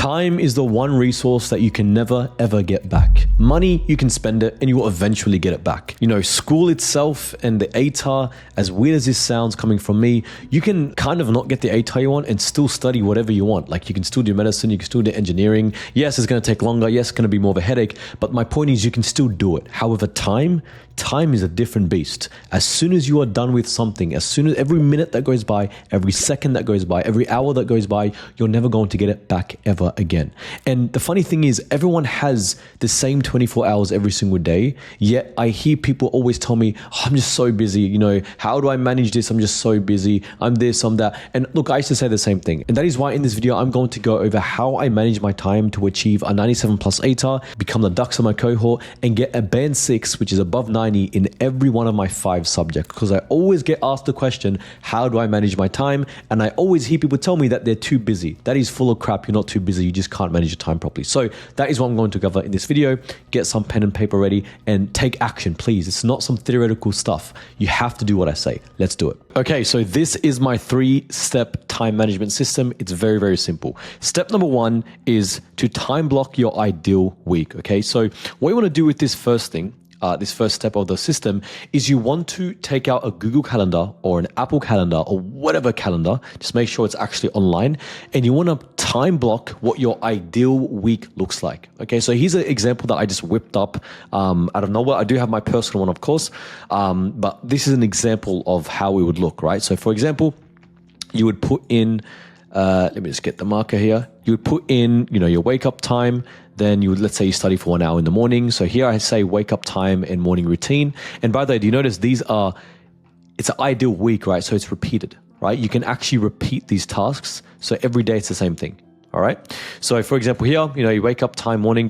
Time is the one resource that you can never ever get back. Money, you can spend it and you will eventually get it back. You know, school itself and the ATAR, as weird as this sounds coming from me, you can kind of not get the ATAR you want and still study whatever you want. Like you can still do medicine, you can still do engineering. Yes, it's going to take longer. Yes, it's going to be more of a headache. But my point is you can still do it. However, time is a different beast. As soon as you are done with something, as soon as every minute that goes by, every second that goes by, every hour that goes by, you're never going to get it back ever again. And the funny thing is everyone has the same 24 hours every single day. Yet I hear people always tell me, oh, I'm just so busy. You know, how do I manage this? I'm just so busy. I'm this, I'm that. And look, I used to say the same thing. And that is why in this video, I'm going to go over how I manage my time to achieve a 97 plus ATAR, become the dux of my cohort, and get a band 6, which is above 90 in every one of my 5 subjects. Because I always get asked the question, how do I manage my time? And I always hear people tell me that they're too busy. That is full of crap. You're not too busy. You just can't manage your time properly. So that is what I'm going to cover in this video. Get some pen and paper ready and take action, please. It's not some theoretical stuff. You have to do what I say. Let's do it. Okay, so this is my 3-step time management system. It's very, very simple. Step number 1 is to time block your ideal week. Okay, so what you want to do with this first thing, this first step of the system, is you want to take out a Google Calendar or an Apple Calendar or whatever calendar. Just make sure it's actually online, and you want to time block what your ideal week looks like. Okay, so here's an example that I just whipped up out of nowhere. I do have my personal one, of course, but this is an example of how it would look, right? So for example, you would put in, let me just get the marker here. You would put in, you know, your wake up time. Then you would, let's say you study for 1 hour in the morning. So here I say wake up time and morning routine. And by the way, do you notice it's an ideal week, right? So it's repeated, right? You can actually repeat these tasks. So every day it's the same thing. All right. So for example, here, you know, you wake up time, morning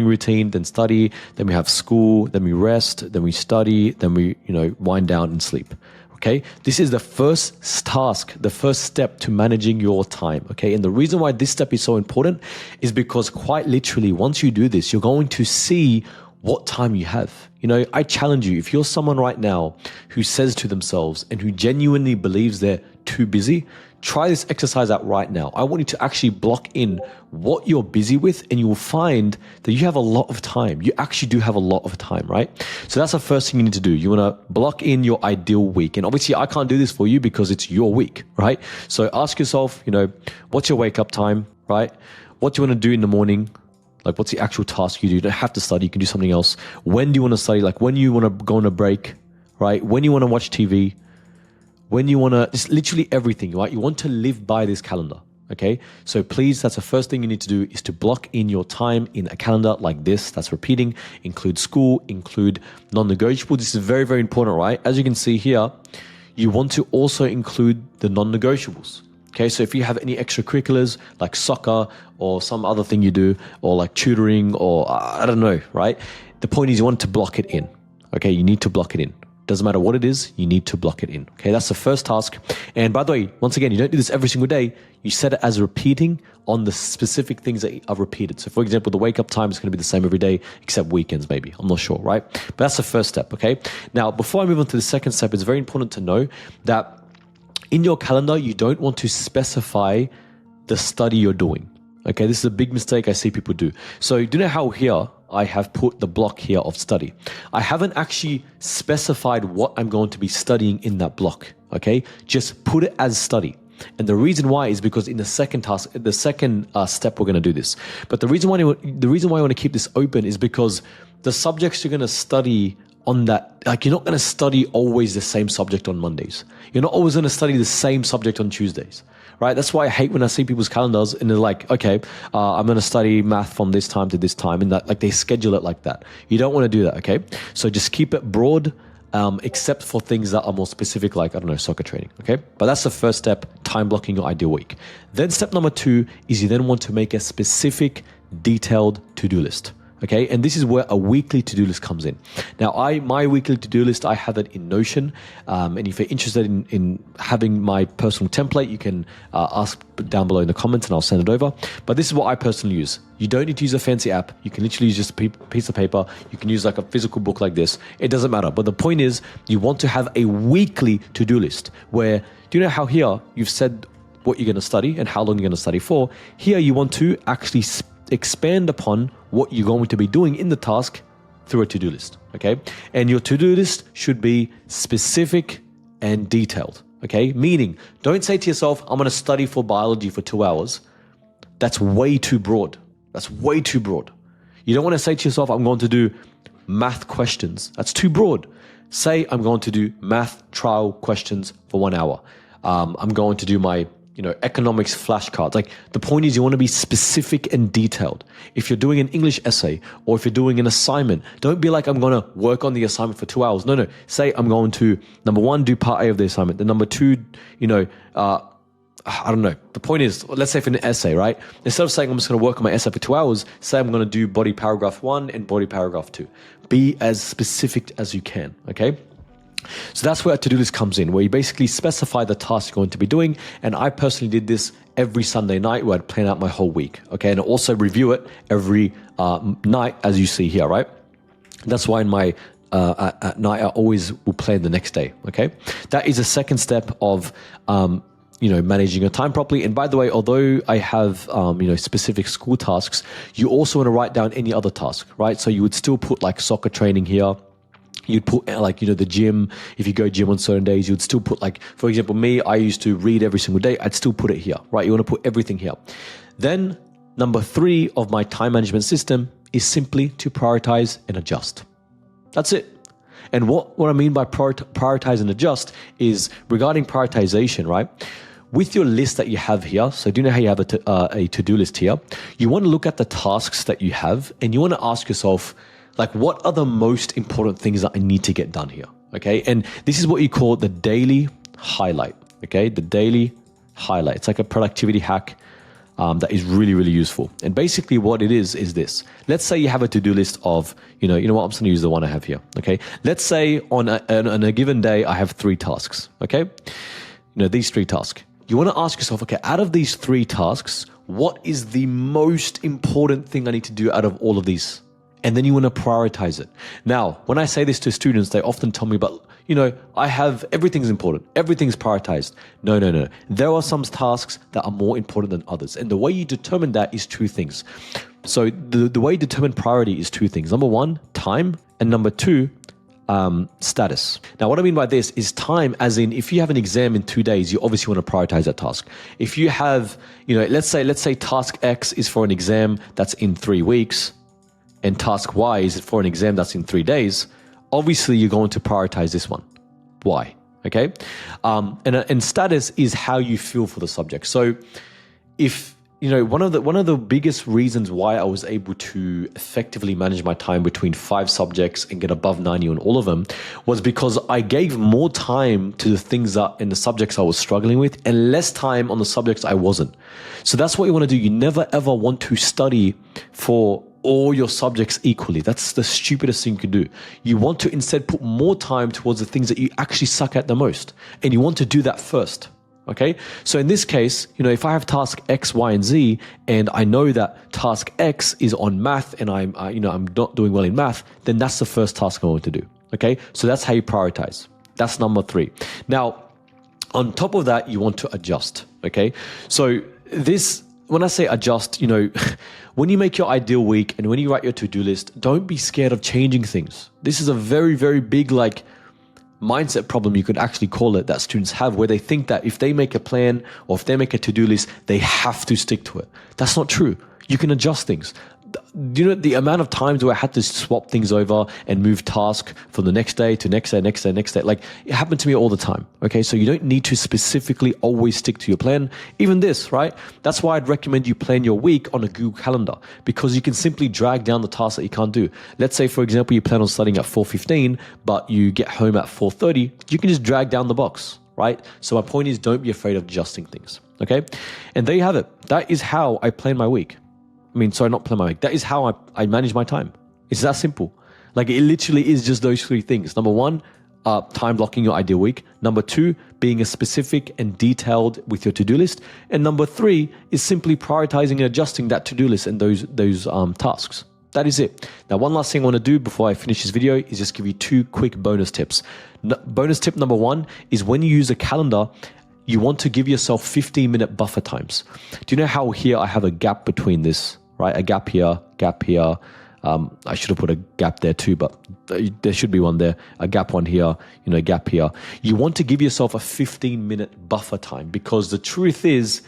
routine, then study, then we have school, then we rest, then we study, then we, you know, wind down and sleep. Okay, this is the first task, the first step to managing your time. Okay, and the reason why this step is so important is because quite literally, once you do this, you're going to see what time you have. You know, I challenge you, if you're someone right now who says to themselves and who genuinely believes they're too busy, try this exercise out right now. I want you to actually block in what you're busy with, and you will find that you have a lot of time. You actually do have a lot of time, right? So that's the first thing you need to do. You want to block in your ideal week. And obviously I can't do this for you because it's your week, right? So ask yourself, you know, what's your wake up time, right? What do you want to do in the morning? Like, what's the actual task you do? You don't have to study. You can do something else. When do you want to study? Like, when you want to go on a break, right? When you want to watch TV, when you want to, it's literally everything, right? You want to live by this calendar, okay? So please, that's the first thing you need to do, is to block in your time in a calendar like this. That's repeating. Include school, include non-negotiable. This is very, very important, right? As you can see here, you want to also include the non-negotiables. Okay, so if you have any extracurriculars like soccer or some other thing you do, or like tutoring, or I don't know, right? The point is you want to block it in. Okay, you need to block it in. Doesn't matter what it is, you need to block it in. Okay, that's the first task. And by the way, once again, you don't do this every single day. You set it as repeating on the specific things that are repeated. So for example, the wake up time is going to be the same every day, except weekends maybe. I'm not sure, right? But that's the first step, okay? Now, before I move on to the second step, it's very important to know that in your calendar, you don't want to specify the study you're doing. Okay, this is a big mistake I see people do. So do you know how here I have put the block here of study? I haven't actually specified what I'm going to be studying in that block. Okay, just put it as study. And the reason why is because in the second task, the second step, we're going to do this. But the reason why I want to keep this open is because the subjects you're going to study on that, like, you're not going to study always the same subject on Mondays. You're not always going to study the same subject on Tuesdays, right? That's why I hate when I see people's calendars and they're like, okay, I'm going to study math from this time to this time, and that, like, they schedule it like that. You don't want to do that, okay? So just keep it broad, except for things that are more specific, like, I don't know, soccer training, okay? But that's the first step, time blocking your ideal week. Then step number 2 is you then want to make a specific, detailed to-do list. Okay, and this is where a weekly to-do list comes in. Now, my weekly to-do list, I have it in Notion. And if you're interested in having my personal template, you can ask down below in the comments and I'll send it over. But this is what I personally use. You don't need to use a fancy app. You can literally use just a piece of paper. You can use like a physical book like this. It doesn't matter. But the point is, you want to have a weekly to-do list where, do you know how here you've said what you're going to study and how long you're going to study for. Here, you want to actually expand upon what you're going to be doing in the task through a to-do list, okay? And your to-do list should be specific and detailed, okay? Meaning, don't say to yourself, I'm going to study for biology for 2 hours. That's way too broad. That's way too broad. You don't want to say to yourself, I'm going to do math questions. That's too broad. Say, I'm going to do math trial questions for 1 hour. I'm going to do my economics flashcards. Like, the point is, you want to be specific and detailed. If you're doing an English essay or if you're doing an assignment, don't be like, I'm going to work on the assignment for 2 hours. No. Say, I'm going to, number one, do part A of the assignment. Then number two, I don't know. The point is, let's say for an essay, right? Instead of saying I'm just going to work on my essay for 2 hours, say I'm going to do body paragraph 1 and body paragraph 2. Be as specific as you can, okay? So that's where a to-do list comes in, where you basically specify the task you're going to be doing. And I personally did this every Sunday night where I'd plan out my whole week, okay? And also review it every night, as you see here, right? That's why in my at night, I always will plan the next day, okay? That is a second step of managing your time properly. And by the way, although I have, specific school tasks, you also want to write down any other task, right? So you would still put like soccer training here. You'd put the gym. If you go gym on certain days, you'd still put for example, me, I used to read every single day. I'd still put it here, right? You want to put everything here. Then number 3 of my time management system is simply to prioritize and adjust. That's it. And what I mean by prioritize and adjust is regarding prioritization, right? With your list that you have here, so do you know how you have a to-do list here? You want to look at the tasks that you have and you want to ask yourself, what are the most important things that I need to get done here, okay? And this is what you call the daily highlight, okay? The daily highlight. It's like a productivity hack that is really, really useful. And basically what it is this. Let's say you have a to-do list of, you know what, I'm just going to use the one I have here, okay? Let's say on a given day, I have 3 tasks, okay? These 3 tasks. You want to ask yourself, okay, out of these 3 tasks, what is the most important thing I need to do out of all of these? And then you want to prioritize it. Now, when I say this to students, they often tell me about, I have, everything's important. Everything's prioritized. No. There are some tasks that are more important than others. And the way you determine that is 2 things. So the way you determine priority is 2 things. Number 1, time. And number 2, status. Now, what I mean by this is time, as in if you have an exam in 2 days, you obviously want to prioritize that task. If you have, let's say task X is for an exam that's in 3 weeks, and task Y is for an exam that's in 3 days, obviously you're going to prioritize this one. Why? Okay? And status is how you feel for the subject. So if, one of the biggest reasons why I was able to effectively manage my time between 5 subjects and get above 90 on all of them was because I gave more time to the things that in the subjects I was struggling with and less time on the subjects I wasn't. So that's what you want to do. You never ever want to study for all your subjects equally. That's the stupidest thing you can do. You want to instead put more time towards the things that you actually suck at the most. And you want to do that first. Okay. So in this case, if I have task X, Y, and Z, and I know that task X is on math and I'm not doing well in math, then that's the first task I want to do. Okay. So that's how you prioritize. That's number 3. Now, on top of that, you want to adjust. Okay. So when I say adjust, when you make your ideal week and when you write your to-do list, don't be scared of changing things. This is a very, very big mindset problem, you could actually call it, that students have, where they think that if they make a plan or if they make a to-do list, they have to stick to it. That's not true. You can adjust things. The amount of times where I had to swap things over and move tasks from the next day to next day, it happened to me all the time. Okay, so you don't need to specifically always stick to your plan. Even this, right? That's why I'd recommend you plan your week on a Google Calendar, because you can simply drag down the tasks that you can't do. Let's say, for example, you plan on studying at 4:15, but you get home at 4:30. You can just drag down the box, right? So my point is, don't be afraid of adjusting things. Okay, and there you have it. That is how I plan my week. Not plan my week. That is how I manage my time. It's that simple. It literally is just those 3 things. Number 1, time blocking your ideal week. Number 2, being as specific and detailed with your to-do list. And number 3 is simply prioritizing and adjusting that to-do list and those tasks. That is it. Now, one last thing I want to do before I finish this video is just give you 2 quick bonus tips. Bonus tip number 1 is when you use a calendar, you want to give yourself 15-minute buffer times. Do you know how here I have a gap between this, right? A gap here, gap here. I should have put a gap there too, but there should be one there. A gap one here, a gap here. You want to give yourself a 15-minute buffer time, because the truth is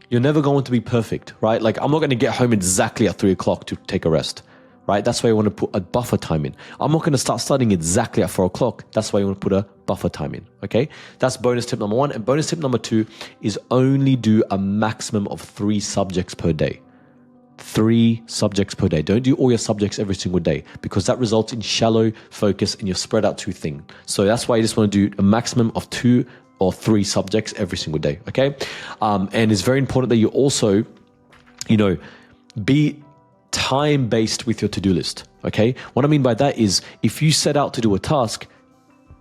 you're never going to be perfect, right? Like, I'm not going to get home exactly at 3 o'clock to take a rest, right? That's why you want to put a buffer time in. I'm not going to start studying exactly at 4 o'clock. That's why you want to put a buffer time in, okay? That's bonus tip number 1. And bonus tip number 2 is only do a maximum of 3 subjects per day. 3 subjects per day. Don't do all your subjects every single day, because that results in shallow focus and you're spread out too thin. So that's why you just want to do a maximum of 2 or 3 subjects every single day, okay? And it's very important that you also, be time-based with your to-do list, okay? What I mean by that is, if you set out to do a task,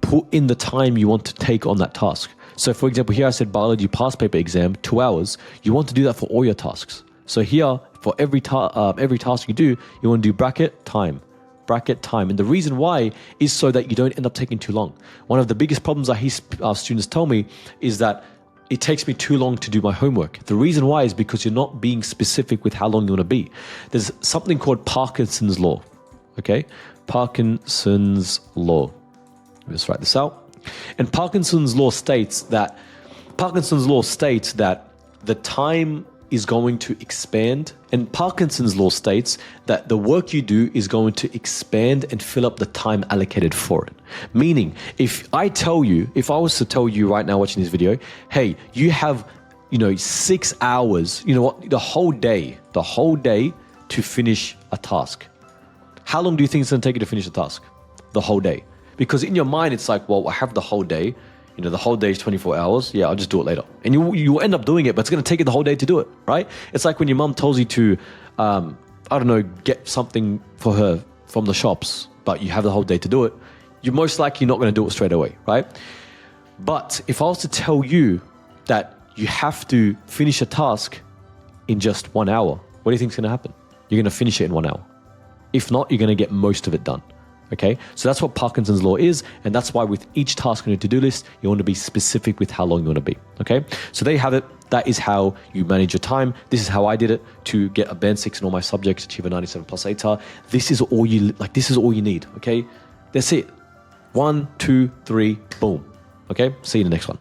put in the time you want to take on that task. So for example, here I said biology past paper exam, 2 hours. You want to do that for all your tasks. So here, for every task you do, you want to do bracket time. And the reason why is so that you don't end up taking too long. One of the biggest problems I hear students tell me is that it takes me too long to do my homework. The reason why is because you're not being specific with how long you want to be. There's something called Parkinson's law, okay? Parkinson's law. Let's write this out. And Parkinson's law states that the time is going to expand, and Parkinson's law states that the work you do is going to expand and fill up the time allocated for it. Meaning, if I was to tell you right now watching this video, hey, you have, 6 hours, the whole day to finish a task. How long do you think it's going to take you to finish a task? The whole day. Because in your mind, it's like, well, I have the whole day. The whole day is 24 hours. Yeah, I'll just do it later. And you end up doing it, but it's going to take you the whole day to do it, right? It's like when your mom tells you to, get something for her from the shops, but you have the whole day to do it. You're most likely not going to do it straight away, right? But if I was to tell you that you have to finish a task in just 1 hour, what do you think is going to happen? You're going to finish it in 1 hour. If not, you're going to get most of it done. Okay, so that's what Parkinson's law is, and that's why with each task on your to-do list, you want to be specific with how long you want to be. Okay, so there you have it. That is how you manage your time. This is how I did it to get a band 6 in all my subjects, achieve a 97 plus ATAR. This is all you need. Okay, that's it. 1, 2, 3, boom. Okay, see you in the next one.